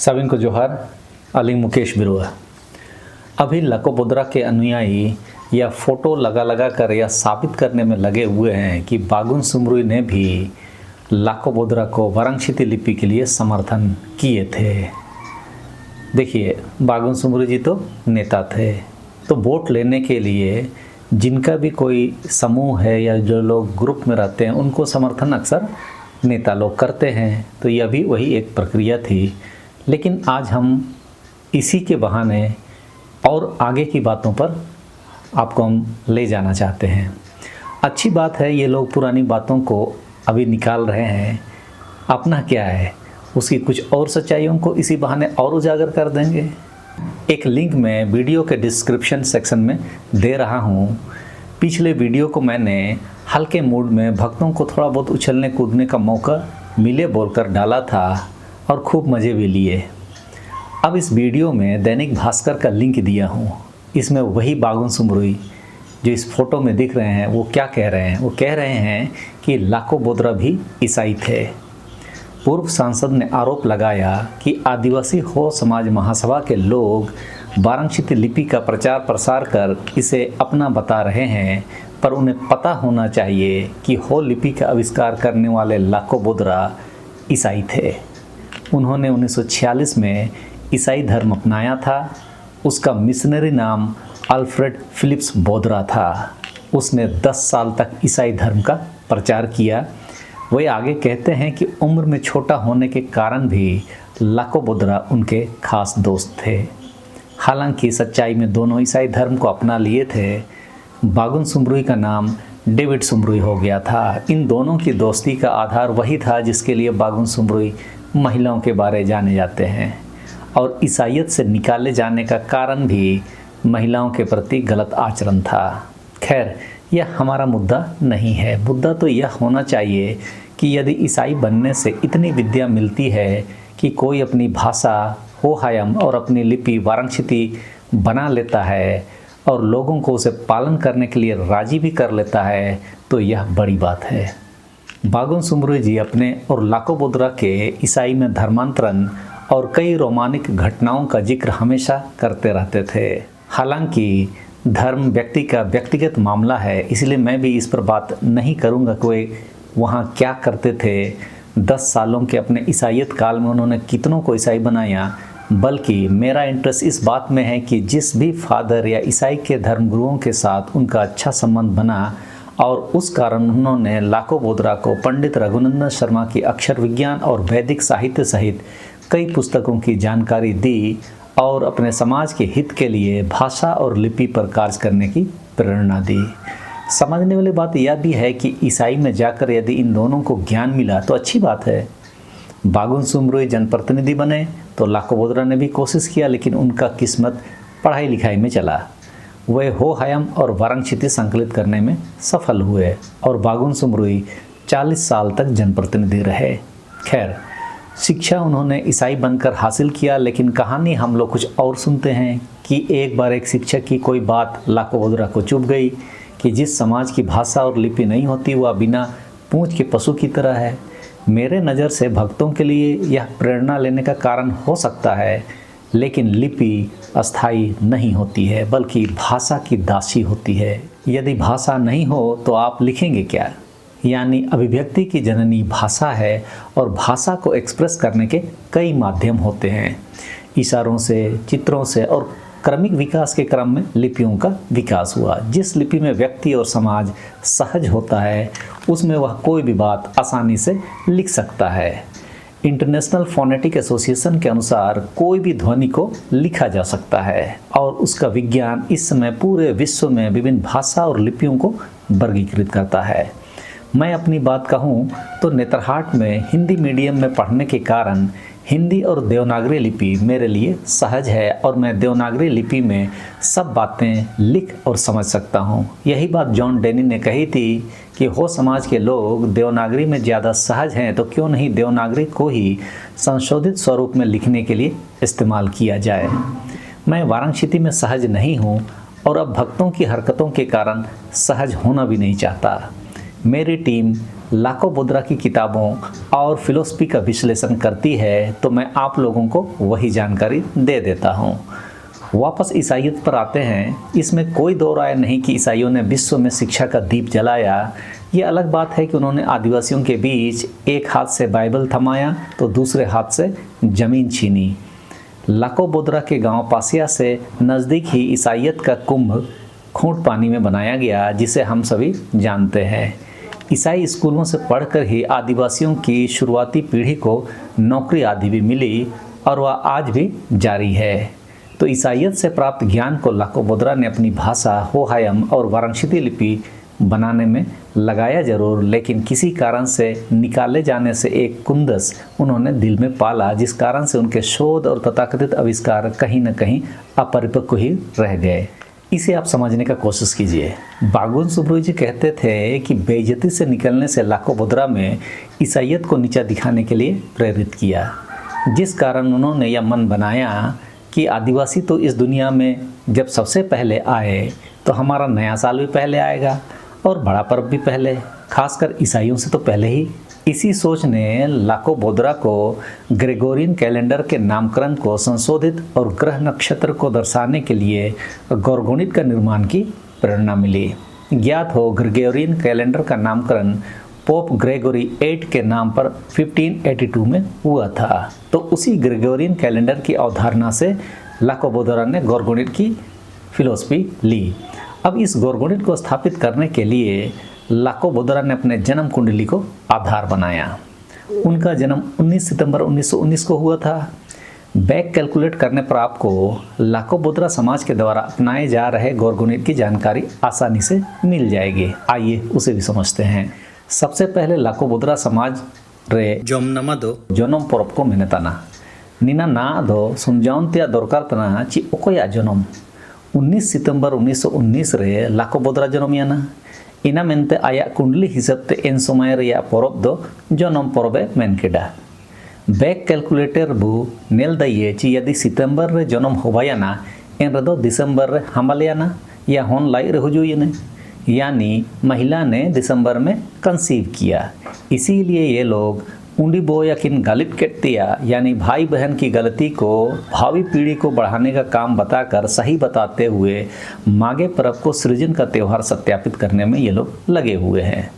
सभी को जोहार। अली मुकेश बिरुआ। अभी लकोबोद्रा के अनुयायी यह फोटो लगा लगा कर यह साबित करने में लगे हुए हैं कि बागुन सुम्रुई ने भी लकोबोद्रा को वाराणसी लिपि के लिए समर्थन किए थे। देखिए, बागुन सुम्रुई जी तो नेता थे, तो वोट लेने के लिए जिनका भी कोई समूह है या जो लोग ग्रुप में रहते हैं उनको समर्थन अक्सर नेता लोग करते हैं। तो यह भी वही एक प्रक्रिया थी। लेकिन आज हम इसी के बहाने और आगे की बातों पर आपको हम ले जाना चाहते हैं। अच्छी बात है, ये लोग पुरानी बातों को अभी निकाल रहे हैं। अपना क्या है, उसकी कुछ और सच्चाइयों को इसी बहाने और उजागर कर देंगे। एक लिंक मैं वीडियो के डिस्क्रिप्शन सेक्शन में दे रहा हूँ। पिछले वीडियो को मैंने हल्के मूड में भक्तों को थोड़ा बहुत उछलने कूदने का मौका मिले बोलकर डाला था और खूब मज़े भी लिए। अब इस वीडियो में दैनिक भास्कर का लिंक दिया हूँ। इसमें वही बागुन सुम्रुई जो इस फोटो में दिख रहे हैं वो क्या कह रहे हैं। वो कह रहे हैं कि लकोबोद्रा भी ईसाई थे। पूर्व सांसद ने आरोप लगाया कि आदिवासी हो समाज महासभा के लोग वाराणसी लिपि का प्रचार प्रसार कर इसे अपना बता रहे हैं, पर उन्हें पता होना चाहिए कि हो लिपि का आविष्कार करने वाले लकोबोद्रा ईसाई थे। उन्होंने 1946 में ईसाई धर्म अपनाया था। उसका मिशनरी नाम अल्फ्रेड फिलिप्स बोद्रा था। उसने 10 साल तक ईसाई धर्म का प्रचार किया। वे आगे कहते हैं कि उम्र में छोटा होने के कारण भी लकोबोद्रा उनके खास दोस्त थे। हालांकि सच्चाई में दोनों ईसाई धर्म को अपना लिए थे। बागुन सुम्रुई का नाम डेविड सुम्रुई हो गया था। इन दोनों की दोस्ती का आधार वही था जिसके लिए बागुन सुम्रुई महिलाओं के बारे जाने जाते हैं, और ईसाइयत से निकाले जाने का कारण भी महिलाओं के प्रति गलत आचरण था। खैर, यह हमारा मुद्दा नहीं है। मुद्दा तो यह होना चाहिए कि यदि ईसाई बनने से इतनी विद्या मिलती है कि कोई अपनी भाषा होहायम और अपनी लिपि वाराणसी बना लेता है और लोगों को उसे पालन करने के लिए राजी भी कर लेता है, तो यह बड़ी बात है। बागुन सुम्रुई जी अपने और लकोबोद्रा के ईसाई में धर्मांतरण और कई रोमांटिक घटनाओं का जिक्र हमेशा करते रहते थे। हालांकि धर्म व्यक्ति का व्यक्तिगत मामला है, इसलिए मैं भी इस पर बात नहीं करूंगा कि वे वहाँ क्या करते थे। 10 सालों के अपने ईसाइयत काल में उन्होंने कितनों को ईसाई बनाया, बल्कि मेरा इंटरेस्ट इस बात में है कि जिस भी फादर या ईसाई के धर्मगुरुओं के साथ उनका अच्छा संबंध बना और उस कारण उन्होंने लकोबोद्रा को पंडित रघुनंदन शर्मा की अक्षर विज्ञान और वैदिक साहित्य सहित कई पुस्तकों की जानकारी दी और अपने समाज के हित के लिए भाषा और लिपि पर कार्य करने की प्रेरणा दी। समझने वाली बात यह भी है कि ईसाई में जाकर यदि इन दोनों को ज्ञान मिला तो अच्छी बात है। बागुन सुम्रुई जनप्रतिनिधि बने तो लकोबोद्रा ने भी कोशिश किया, लेकिन उनका किस्मत पढ़ाई लिखाई में चला। वे होहायम और वाराणसी संकलित करने में सफल हुए और बागुन सुम्रुई 40 साल तक जनप्रतिनिधि रहे। खैर, शिक्षा उन्होंने ईसाई बनकर हासिल किया, लेकिन कहानी हम लोग कुछ और सुनते हैं कि एक बार एक शिक्षक की कोई बात लकोबोद्रा को चुभ गई कि जिस समाज की भाषा और लिपि नहीं होती वह बिना पूंछ के पशु की तरह है। मेरे नज़र से भक्तों के लिए यह प्रेरणा लेने का कारण हो सकता है, लेकिन लिपि अस्थाई नहीं होती है, बल्कि भाषा की दासी होती है। यदि भाषा नहीं हो तो आप लिखेंगे क्या? यानी अभिव्यक्ति की जननी भाषा है और भाषा को एक्सप्रेस करने के कई माध्यम होते हैं। इशारों से, चित्रों से और क्रमिक विकास के क्रम में लिपियों का विकास हुआ। जिस लिपि में व्यक्ति और समाज सहज होता है उसमें वह कोई भी बात आसानी से लिख सकता है। इंटरनेशनल फोनेटिक एसोसिएशन के अनुसार कोई भी ध्वनि को लिखा जा सकता है और उसका विज्ञान इस समय पूरे विश्व में विभिन्न भाषा और लिपियों को वर्गीकृत करता है। मैं अपनी बात कहूँ तो नेतरहाट में हिंदी मीडियम में पढ़ने के कारण हिंदी और देवनागरी लिपि मेरे लिए सहज है और मैं देवनागरी लिपि में सब बातें लिख और समझ सकता हूँ। यही बात जॉन डेनी ने कही थी कि हो समाज के लोग देवनागरी में ज़्यादा सहज हैं, तो क्यों नहीं देवनागरी को ही संशोधित स्वरूप में लिखने के लिए इस्तेमाल किया जाए। मैं वाराणसी में सहज नहीं हूँ और अब भक्तों की हरकतों के कारण सहज होना भी नहीं चाहता। मेरी टीम लाखों बुद्रा की किताबों और फिलोसफी का विश्लेषण करती है, तो मैं आप लोगों को वही जानकारी दे देता हूँ। वापस ईसाइयत पर आते हैं। इसमें कोई दो राय नहीं कि ईसाइयों ने विश्व में शिक्षा का दीप जलाया। ये अलग बात है कि उन्होंने आदिवासियों के बीच एक हाथ से बाइबल थमाया तो दूसरे हाथ से ज़मीन छीनी। लाखों बुद्रा के गांव पासिया से नज़दीक ही ईसाइयत का कुंभ खूंट पानी में बनाया गया, जिसे हम सभी जानते हैं। ईसाई स्कूलों से पढ़कर ही आदिवासियों की शुरुआती पीढ़ी को नौकरी आदि भी मिली और वह आज भी जारी है। तो ईसाइयत से प्राप्त ज्ञान को लाखों बुद्रा ने अपनी भाषा होहायम और वाराणसी लिपि बनाने में लगाया जरूर, लेकिन किसी कारण से निकाले जाने से एक कुंदस उन्होंने दिल में पाला, जिस कारण से उनके शोध और तथाकथित आविष्कार कहीं न कहीं अपरिपक्व ही रह गए। इसे आप समझने का कोशिश कीजिए। बागुन सुब्रू जी कहते थे कि बेइज्जती से निकलने से लाखों बुद्रा में ईसाइयत को नीचा दिखाने के लिए प्रेरित किया, जिस कारण उन्होंने यह मन बनाया कि आदिवासी तो इस दुनिया में जब सबसे पहले आए तो हमारा नया साल भी पहले आएगा और बड़ा पर्व भी पहले, खासकर ईसाइयों से तो पहले ही। इसी सोच ने लाखों बुद्रा को ग्रेगोरियन कैलेंडर के नामकरण को संशोधित और ग्रह नक्षत्र को दर्शाने के लिए गौरगणित का निर्माण की प्रेरणा मिली। ज्ञात हो, ग्रेगोरियन कैलेंडर का नामकरण पोप ग्रेगोरी 8 के नाम पर 1582 में हुआ था। तो उसी ग्रेगोरियन कैलेंडर की अवधारणा से लाखों बुद्रा ने गौरगणित की फिलोसफी ली। अब इस गौरगणित को स्थापित करने के लिए लाखों बुद्रा ने अपने जन्म कुंडली को आधार बनाया। उनका जन्म 19 सितंबर 1919 को हुआ था। बैक कैलकुलेट करने पर आपको लाखों बुद्रा समाज के द्वारा अपनाए जा रहे गौरगणित की जानकारी आसानी से मिल जाएगी। आइए उसे भी समझते हैं। सबसे पहले लाखों बुद्रा समाज रे जोमनमा दो जनम परब को मेनेताना निना ना दो सुमजाउनतिया दरकार तना ची ओकोया जनम 19 सितंबर 1919 रे लाखों बुद्रा जनमियाना इना मेनते आया कुंडली हिसाबते एन समय रे परब दो जनम परबे मेन केडा। बैक कैलकुलेटर बु नेल दाइए ची यदि सितंबर रे जनम होबायाना एन रेदो दिसंबर रे हमालियाना या होन लाई रे हुजुयने, यानी महिला ने दिसंबर में कंसीव किया। इसीलिए ये लोग उंडी बो या किन गलत केटिया यानी भाई बहन की गलती को भावी पीढ़ी को बढ़ाने का काम बताकर सही बताते हुए माघे पर्व को सृजन का त्यौहार सत्यापित करने में ये लोग लगे हुए हैं।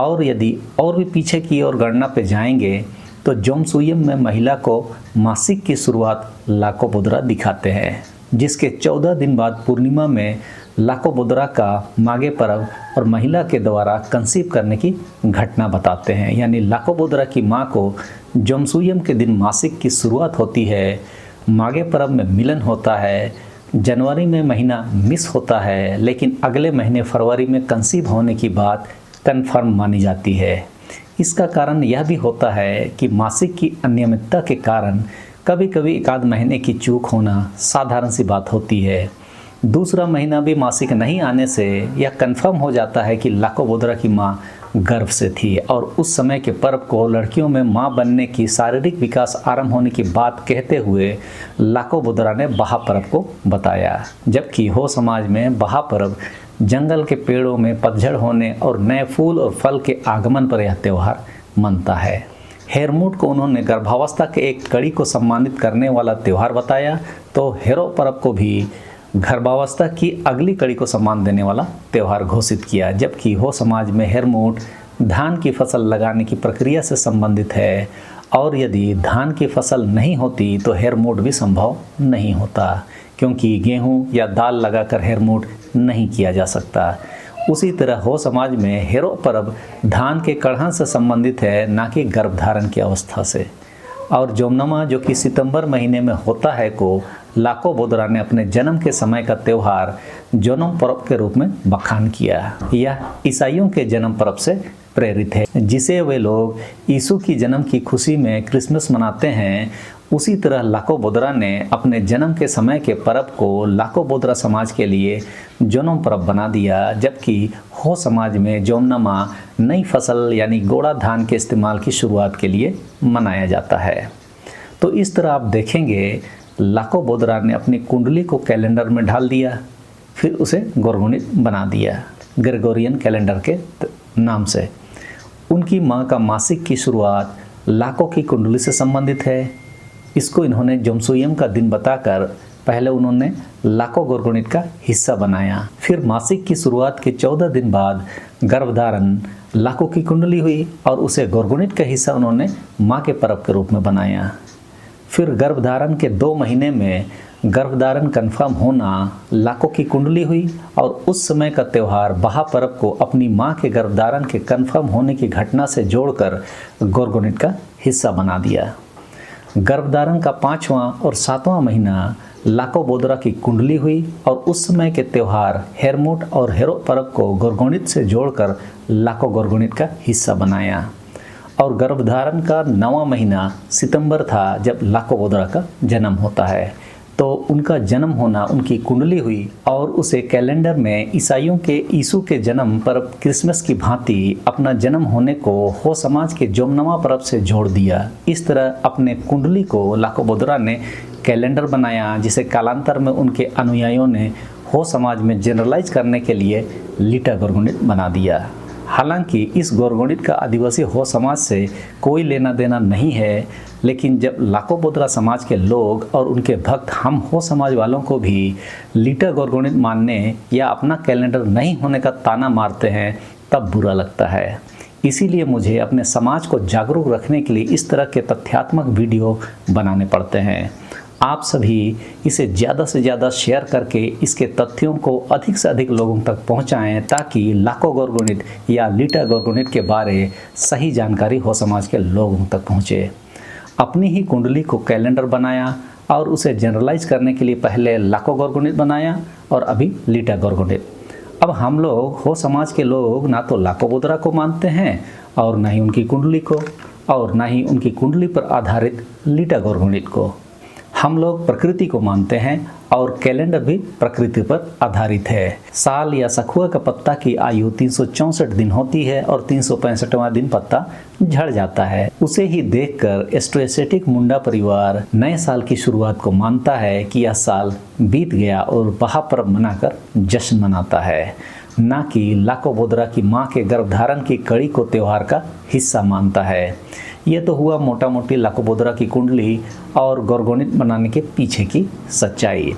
और यदि और भी पीछे की ओर गणना पे जाएंगे तो जोमसूयम में महिला को मासिक की शुरुआत लाखों बुद्रा दिखाते हैं, जिसके 14 दिन बाद पूर्णिमा में लाखों बुद्रा का माघे पर्व और महिला के द्वारा कंसीव करने की घटना बताते हैं। यानी लाखों बुद्रा की माँ को जोमसूयम के दिन मासिक की शुरुआत होती है, माघे पर्व में मिलन होता है, जनवरी में महीना मिस होता है, लेकिन अगले महीने फरवरी में कंसीव होने की बात कन्फर्म मानी जाती है। इसका कारण यह भी होता है कि मासिक की अनियमितता के कारण कभी कभी एक आध महीने की चूक होना साधारण सी बात होती है। दूसरा महीना भी मासिक नहीं आने से यह कंफर्म हो जाता है कि लाखों बुद्रा की माँ गर्भ से थी और उस समय के पर्व को लड़कियों में माँ बनने की शारीरिक विकास आरंभ होने की बात कहते हुए लाखों बुद्रा ने बहा पर्व को बताया। जबकि हो समाज में बहा पर्व जंगल के पेड़ों में पतझड़ होने और नए फूल और फल के आगमन पर यह त्यौहार मनता है। हेरमूट को उन्होंने गर्भावस्था के एक कड़ी को सम्मानित करने वाला त्यौहार बताया, तो हेरो पर्व को भी गर्भावस्था की अगली कड़ी को सम्मान देने वाला त्यौहार घोषित किया। जबकि हो समाज में हेरमूट धान की फसल लगाने की प्रक्रिया से संबंधित है और यदि धान की फसल नहीं होती तो हेरमूट भी संभव नहीं होता, क्योंकि गेहूं या दाल लगाकर हेरमूट नहीं किया जा सकता। उसी तरह हो समाज में हेरो पर्व धान के कढ़न से संबंधित है, ना कि गर्भधारण की अवस्था से। और जोमनमा जो कि सितंबर महीने में होता है को लाखों बुद्रा ने अपने जन्म के समय का त्यौहार जन्म पर्व के रूप में बखान किया। यह ईसाइयों के जन्म पर्व से प्रेरित है, जिसे वे लोग यीशु की जन्म की खुशी में क्रिसमस मनाते हैं। उसी तरह लाखों बुद्रा ने अपने जन्म के समय के पर्व को लाखों बुद्रा समाज के लिए जन्म पर्व बना दिया। जबकि हो समाज में जोमनमा नई फसल यानी गोड़ा धान के इस्तेमाल की शुरुआत के लिए मनाया जाता है। तो इस तरह आप देखेंगे लाखों बुद्रा ने अपनी कुंडली को कैलेंडर में ढाल दिया, फिर उसे गौरगणित बना दिया ग्रेगोरियन कैलेंडर के नाम से। उनकी माँ का मासिक की शुरुआत लाको की कुंडली से संबंधित है। इसको इन्होंने जोमसोयम का दिन बताकर पहले उन्होंने लाको गौरगणित का हिस्सा बनाया। फिर मासिक की शुरुआत के 14 दिन बाद गर्भधारण लाको की कुंडली हुई और उसे गौरगणित का हिस्सा उन्होंने माँ के पर्व के रूप में बनाया। फिर गर्भधारण के 2 महीने में गर्भधारण कंफर्म होना लाको की कुंडली हुई और उस समय का त्यौहार बहा पर्व को अपनी माँ के गर्भधारण के कंफर्म होने की घटना से जोड़कर गौरगणित का हिस्सा बना दिया। गर्भधारण का 5वां और 7वां महीना लाको बोदरा की कुंडली हुई और उस समय के त्यौहार हेरमोट और हेरो पर्व को गौरगणित से जोड़कर लाको गौरगणित का हिस्सा बनाया। और गर्भधारण का 9वां महीना सितंबर था जब लाको बोदरा का जन्म होता है। तो उनका जन्म होना उनकी कुंडली हुई और उसे कैलेंडर में ईसाइयों के यीशु के जन्म पर्व क्रिसमस की भांति अपना जन्म होने को हो समाज के जोमनवा पर्व से जोड़ दिया। इस तरह अपने कुंडली को लाको बोदरा ने कैलेंडर बनाया, जिसे कालांतर में उनके अनुयायियों ने हो समाज में जनरलाइज करने के लिए लीटा गौरगणित बना दिया। हालांकि इस गौरगणित का आदिवासी हो समाज से कोई लेना देना नहीं है, लेकिन जब लाको बोदरा समाज के लोग और उनके भक्त हम हो समाज वालों को भी लीटा गौरगणित मानने या अपना कैलेंडर नहीं होने का ताना मारते हैं, तब बुरा लगता है। इसीलिए मुझे अपने समाज को जागरूक रखने के लिए इस तरह के तथ्यात्मक वीडियो बनाने पड़ते हैं। आप सभी इसे ज़्यादा से ज़्यादा शेयर करके इसके तथ्यों को अधिक से अधिक लोगों तक पहुंचाएं, ताकि लाको गौरगणित या लीटा गौरगणित के बारे सही जानकारी हो समाज के लोगों तक पहुंचे। अपनी ही कुंडली को कैलेंडर बनाया और उसे जनरलाइज करने के लिए पहले लाको गौरगणित बनाया और अभी लीटा गौरगणित। अब हम लोग हो समाज के लोग ना तो लाको बोदरा को मानते हैं और ना ही उनकी कुंडली को, और ना ही उनकी कुंडली पर आधारित लीटा गौरगणित को। हम लोग प्रकृति को मानते हैं और कैलेंडर भी प्रकृति पर आधारित है। साल या सखुआ का पत्ता की आयु 364 दिन होती है और 365वां दिन पत्ता झड़ जाता है। उसे ही देखकर एस्ट्रोएसेटिक मुंडा परिवार नए साल की शुरुआत को मानता है कि यह साल बीत गया और बहा पर्व मनाकर जश्न मनाता है, ना कि लाको बोदरा की माँ के गर्भधारण की कड़ी को त्यौहार का हिस्सा मानता है। ये तो हुआ मोटा मोटी लाको बोदरा की कुंडली और गौरगणित बनाने के पीछे की सच्चाई।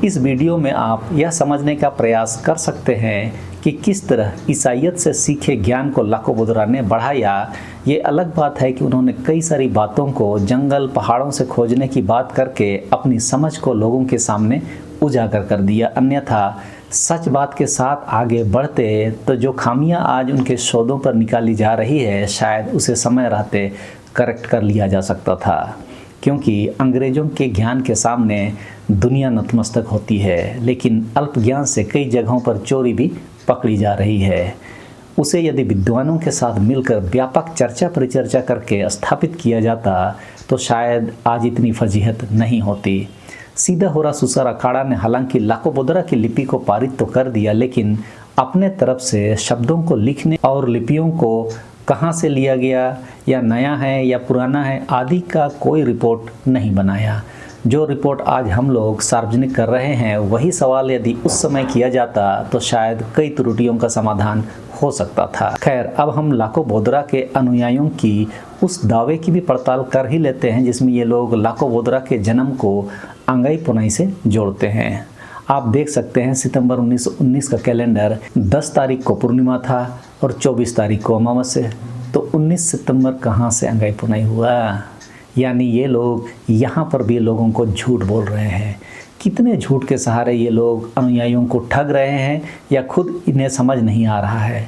इस वीडियो में आप यह समझने का प्रयास कर सकते हैं कि किस तरह ईसाइयत से सीखे ज्ञान को लाको बोदरा ने बढ़ाया। ये अलग बात है कि उन्होंने कई सारी बातों को जंगल पहाड़ों से खोजने की बात करके अपनी समझ को लोगों के सामने उजागर कर दिया, अन्यथा सच बात के साथ आगे बढ़ते तो जो खामियां आज उनके शोधों पर निकाली जा रही है, शायद उसे समय रहते करेक्ट कर लिया जा सकता था। क्योंकि अंग्रेज़ों के ज्ञान के सामने दुनिया नतमस्तक होती है, लेकिन अल्प ज्ञान से कई जगहों पर चोरी भी पकड़ी जा रही है। उसे यदि विद्वानों के साथ मिलकर व्यापक चर्चा परिचर्चा करके स्थापित किया जाता तो शायद आज इतनी फजीहत नहीं होती। सीधा होरा सुसर अखाड़ा ने हालांकि लाको बोदरा की लिपि को पारित तो कर दिया, लेकिन अपने तरफ से शब्दों को लिखने और लिपियों को कहाँ से लिया गया या नया है या पुराना है आदि का कोई रिपोर्ट नहीं बनाया। जो रिपोर्ट आज हम लोग सार्वजनिक कर रहे हैं, वही सवाल यदि उस समय किया जाता तो शायद कई त्रुटियों का समाधान हो सकता था। खैर, अब हम लाको बोदरा के अनुयायियों की उस दावे की भी पड़ताल कर ही लेते हैं जिसमें ये लोग लाको बोदरा के जन्म को अंगाई पुनाई से जोड़ते हैं। आप देख सकते हैं सितंबर 1919 का कैलेंडर 10 तारीख को पूर्णिमा था और 24 तारीख को अमावस्या, तो 19 सितंबर कहाँ से अंगाई पुनाई हुआ? यानी ये लोग यहाँ पर भी लोगों को झूठ बोल रहे हैं। कितने झूठ के सहारे ये लोग अनुयायियों को ठग रहे हैं या खुद इन्हें समझ नहीं आ रहा है।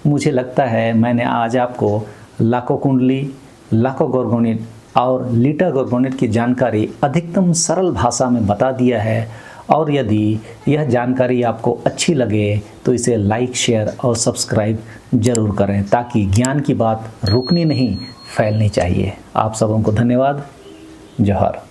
मुझे लगता है मैंने आज आपको लाको कुंडली, लाको गौरगणित और लीटा गौरगणित की जानकारी अधिकतम सरल भाषा में बता दिया है, और यदि यह जानकारी आपको अच्छी लगे तो इसे लाइक, शेयर और सब्सक्राइब ज़रूर करें, ताकि ज्ञान की बात रुकनी नहीं, फैलनी चाहिए। आप सबों को धन्यवाद। जोहार।